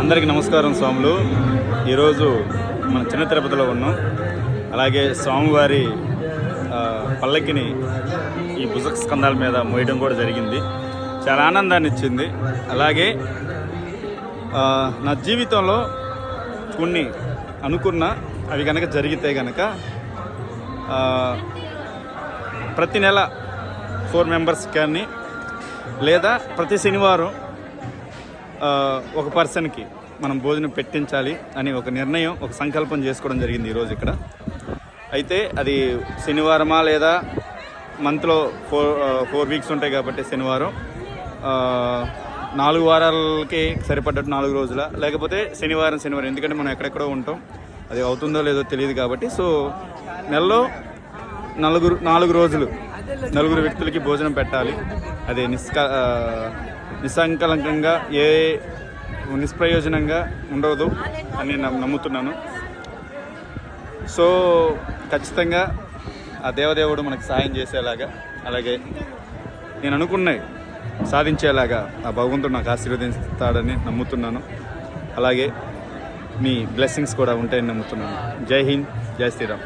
అందరికీ నమస్కారం స్వాములు. ఈరోజు మన చిన్న తిరుపతిలో ఉన్నాం. అలాగే స్వామివారి పల్లకిని ఈ భుజ స్కంధాల మీద మోయడం కూడా జరిగింది. చాలా ఆనందాన్ని ఇచ్చింది. అలాగే నా జీవితంలో కొన్ని అనుకున్న అవి కనుక జరిగితే కనుక ప్రతి నెల 4 మెంబర్స్ కానీ లేదా ప్రతి శనివారం ఒక పర్సన్కి మనం భోజనం పెట్టించాలి అని ఒక నిర్ణయం, ఒక సంకల్పం చేసుకోవడం జరిగింది ఈరోజు ఇక్కడ. అయితే అది శనివారమా లేదా మంత్లో 4 వీక్స్ ఉంటాయి కాబట్టి శనివారం 4 వారాలకి సరిపడ్డట్టు 4 రోజుల, లేకపోతే శనివారం ఎందుకంటే మనం ఎక్కడెక్కడో ఉంటాం, అది అవుతుందో లేదో తెలియదు కాబట్టి సో నెలలో 4 రోజులు 4 వ్యక్తులకి భోజనం పెట్టాలి. అది నిస్సంకలంకంగా నిష్ప్రయోజనంగా ఉండదు అని నమ్ముతున్నాను. సో ఖచ్చితంగా ఆ దేవదేవుడు మనకు సహాయం చేసేలాగా, అలాగే నేను అనుకున్నవి సాధించేలాగా ఆ భగవంతుడు నాకు ఆశీర్వదిస్తాడని నమ్ముతున్నాను. అలాగే మీ బ్లెస్సింగ్స్ కూడా ఉంటాయని నమ్ముతున్నాను. జై హింద్, జై శ్రీరామ్.